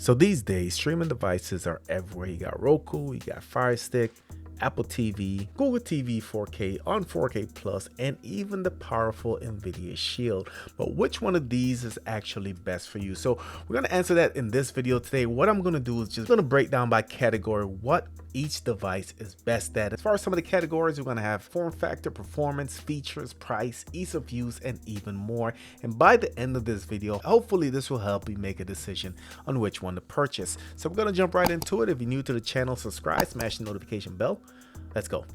So these days, streaming devices are everywhere. You got Roku, you got Fire Stick, Apple TV, Google TV 4K, on 4K Plus, and even the powerful Nvidia Shield. But which one of these is actually best for you? So we're going to answer that in this video today. What I'm going to do is just going to break down by category what each device is best at. As far as some of the categories, we're going to have form factor, performance, features, price, ease of use, and even more. And by the end of this video, hopefully this will help you make a decision on which one to purchase. So we're going to jump right into it. If you're new to the channel, subscribe, smash the notification bell. Let's go.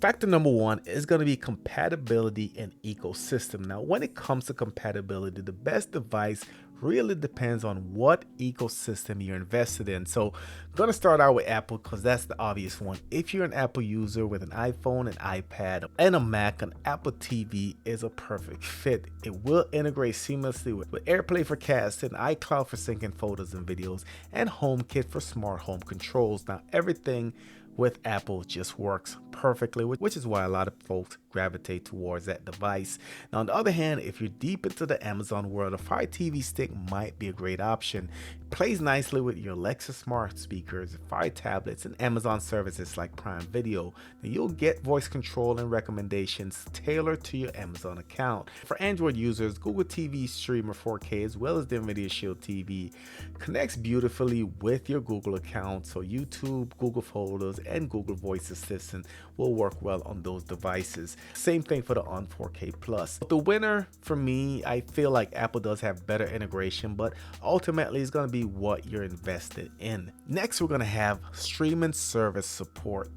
Factor number one is going to be compatibility and ecosystem. Now, when it comes to compatibility, the best device really depends on what ecosystem you're invested in. So I'm going to start out with Apple because that's the obvious one. If you're an Apple user with an iPhone, an iPad, and a Mac, an Apple TV is a perfect fit. It will integrate seamlessly with AirPlay for casting, iCloud for syncing photos and videos, and HomeKit for smart home controls. Now, everything with Apple just works perfectly, which is why a lot of folks gravitate towards that device. Now, on the other hand, if you're deep into the Amazon world, a Fire TV stick might be a great option. It plays nicely with your Alexa smart speakers, Fire tablets, and Amazon services like Prime Video. Now, you'll get voice control and recommendations tailored to your Amazon account. For Android users, Google TV Streamer 4K as well as the Nvidia Shield TV connects beautifully with your Google account, so YouTube, Google Photos, and Google Voice Assistant will work well on those devices. Same thing for the on 4K Plus. The winner for me, I feel like Apple does have better integration, but ultimately it's going to be what you're invested in. Next, we're going to have streaming service support.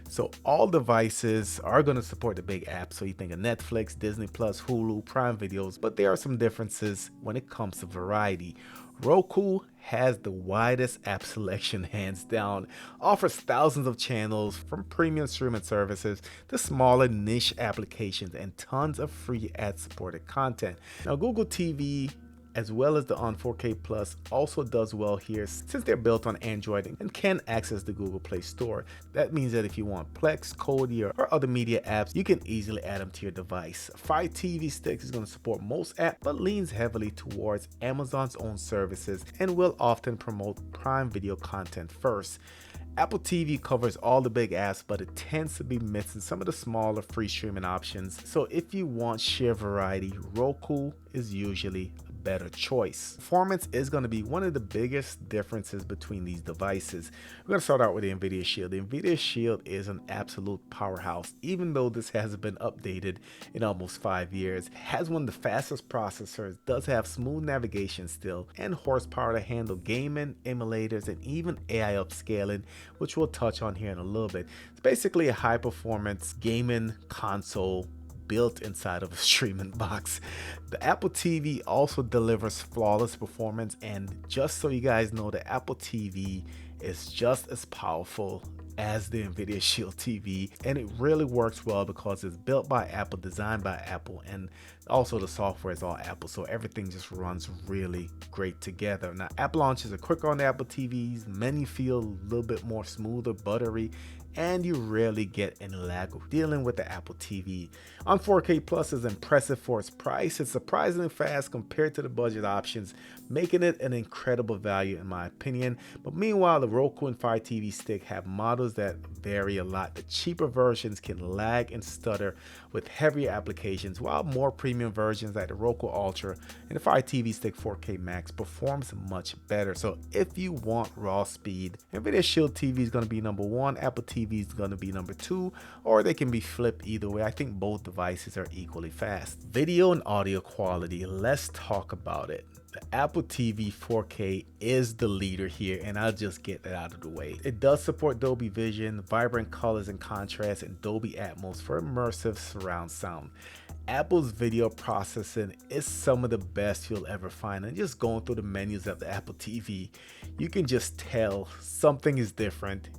So all devices are going to support the big apps. So you think of Netflix, Disney Plus, Hulu, Prime Videos, but there are some differences when it comes to variety. Roku has the widest app selection hands down, offers thousands of channels from premium streaming services to smaller niche applications and tons of free ad-supported content. Now, Google TV as well as the on 4K Plus also does well here since they're built on Android and can access the Google Play Store. That means that if you want Plex, Kodi, or other media apps, you can easily add them to your device. Fire TV Sticks is going to support most apps, but leans heavily towards Amazon's own services and will often promote Prime Video content first. Apple TV covers all the big apps, but it tends to be missing some of the smaller free streaming options. So if you want sheer variety, Roku is usually a better choice. Performance is going to be one of the biggest differences between these devices. We're going to start out with the Nvidia Shield. The Nvidia Shield is an absolute powerhouse, even though this hasn't been updated in almost 5 years. It has one of the fastest processors, does have smooth navigation still, and horsepower to handle gaming, emulators, and even AI upscaling, which we'll touch on here in a little bit. It's basically a high performance gaming console built inside of a streaming box. The Apple TV also delivers flawless performance, and just so you guys know, the Apple TV is just as powerful as the Nvidia Shield TV, and it really works well because it's built by Apple, designed by Apple, and also the software is all Apple, so everything just runs really great together. Now, app launches are quicker on the Apple TVs, menu feel a little bit more smoother, buttery, and you rarely get any lag dealing with the Apple TV. On 4K Plus is impressive for its price. It's surprisingly fast compared to the budget options, making it an incredible value in my opinion. But meanwhile, the Roku and Fire TV Stick have models that vary a lot. The cheaper versions can lag and stutter with heavier applications, while more premium versions like the Roku Ultra and the Fire TV Stick 4K Max performs much better. So if you want raw speed, Nvidia Shield TV is going to be number one, Apple TV is going to be number two, or they can be flipped either way. I think both devices are equally fast. Video and audio quality, let's talk about it. The Apple TV 4K is the leader here, and I'll just get that out of the way. It does support Dolby Vision, vibrant colors and contrast, and Dolby Atmos for immersive surround sound. Apple's video processing is some of the best you'll ever find, and just going through the menus of the Apple TV, you can just tell something is different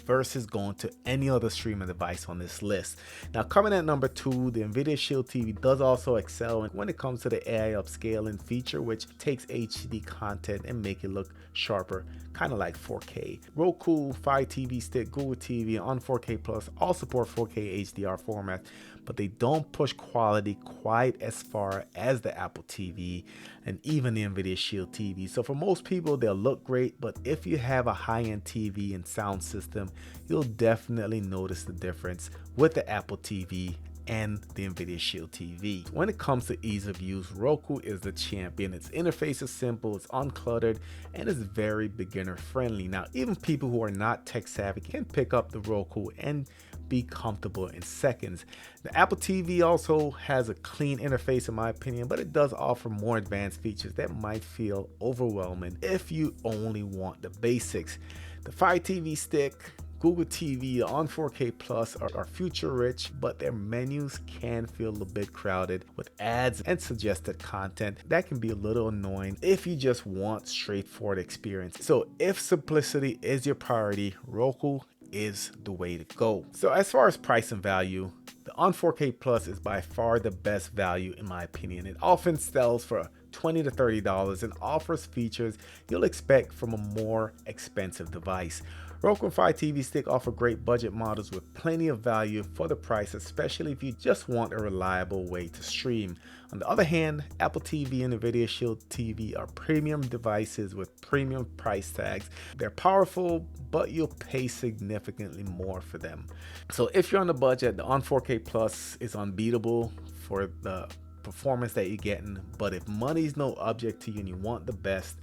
versus going to any other streaming device on this list. Now, coming at number 2, the Nvidia Shield TV does also excel when it comes to the AI upscaling feature, which takes HD content and make it look sharper, kind of like 4K. Roku, Fire TV Stick, Google TV, and on 4K Plus all support 4K HDR format, but they don't push quality quite as far as the Apple TV and even the Nvidia Shield TV. So for most people, they'll look great, but if you have a high-end TV and sound system, you'll definitely notice the difference with the Apple TV and the Nvidia Shield TV. When it comes to ease of use, Roku is the champion. Its interface is simple, it's uncluttered, and it's very beginner friendly. Now, even people who are not tech savvy can pick up the Roku and be comfortable in seconds. The Apple TV also has a clean interface in my opinion, but it does offer more advanced features that might feel overwhelming if you only want the basics. The Fire TV Stick, Google TV on 4K Plus are feature rich, but their menus can feel a bit crowded with ads and suggested content that can be a little annoying if you just want straightforward experience. So if simplicity is your priority, Roku is the way to go. So as far as price and value, the on 4K Plus is by far the best value in my opinion. It often sells for $20 to $30 and offers features you'll expect from a more expensive device. Roku and Fire TV Stick offer great budget models with plenty of value for the price, especially if you just want a reliable way to stream. On the other hand, Apple TV and Nvidia Shield TV are premium devices with premium price tags. They're powerful, but you'll pay significantly more for them. So if you're on the budget, the on 4K Plus is unbeatable for the performance that you're getting, but if money's no object to you and you want the best,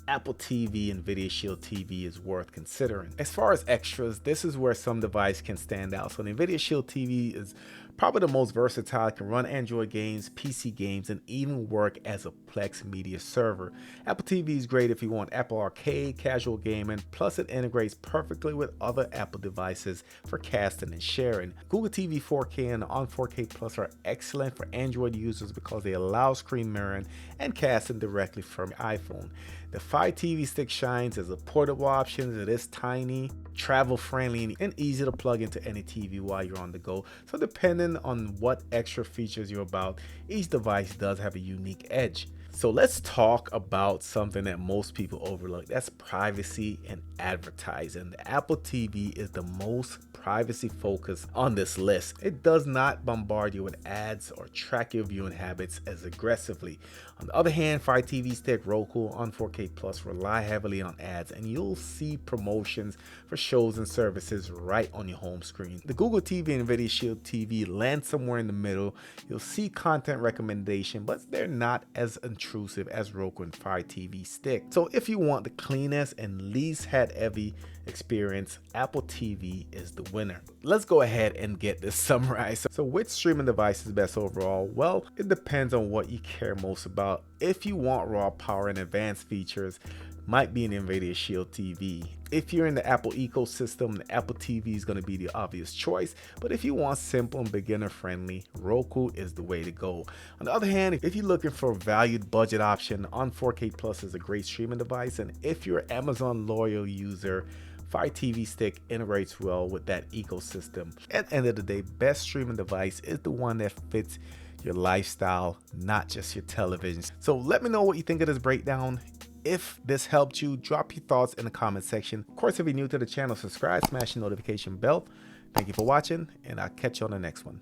Apple TV and Nvidia Shield TV is worth considering. As far as extras, this is where some device can stand out. So the Nvidia Shield TV is probably the most versatile. It can run Android games, PC games, and even work as a Plex media server. Apple TV is great if you want Apple Arcade, casual gaming, plus it integrates perfectly with other Apple devices for casting and sharing. Google TV 4K and on 4K Plus are excellent for Android users because they allow screen mirroring and casting directly from your iPhone. The Fire TV Stick shines as a portable option. It is tiny, travel friendly, and easy to plug into any TV while you're on the go. So depending on what extra features you're about, each device does have a unique edge. So let's talk about something that most people overlook. That's privacy and advertising. The Apple TV is the most privacy focused on this list. It does not bombard you with ads or track your viewing habits as aggressively. On the other hand, Fire TV Stick, Roku on 4K Plus rely heavily on ads, and you'll see promotions for shows and services right on your home screen. The Google TV and Nvidia Shield TV land somewhere in the middle. You'll see content recommendation, but they're not as intrusive as Roku and Fire TV Stick. So if you want the cleanest and least heavy experience, Apple TV is the winner. Let's go ahead and get this summarized. So which streaming device is best overall? Well, it depends on what you care most about. If you want raw power and advanced features, might be an Nvidia Shield TV. If you're in the Apple ecosystem, the Apple TV is going to be the obvious choice. But if you want simple and beginner friendly, Roku is the way to go. On the other hand, if you're looking for a valued budget option, on 4K Plus is a great streaming device. And if you're an Amazon loyal user, Fire TV Stick integrates well with that ecosystem. At the end of the day, best streaming device is the one that fits your lifestyle, not just your television. So let me know what you think of this breakdown. If this helped you, drop your thoughts in the comment section. Of course, if you're new to the channel, subscribe, smash the notification bell. Thank you for watching, and I'll catch you on the next one.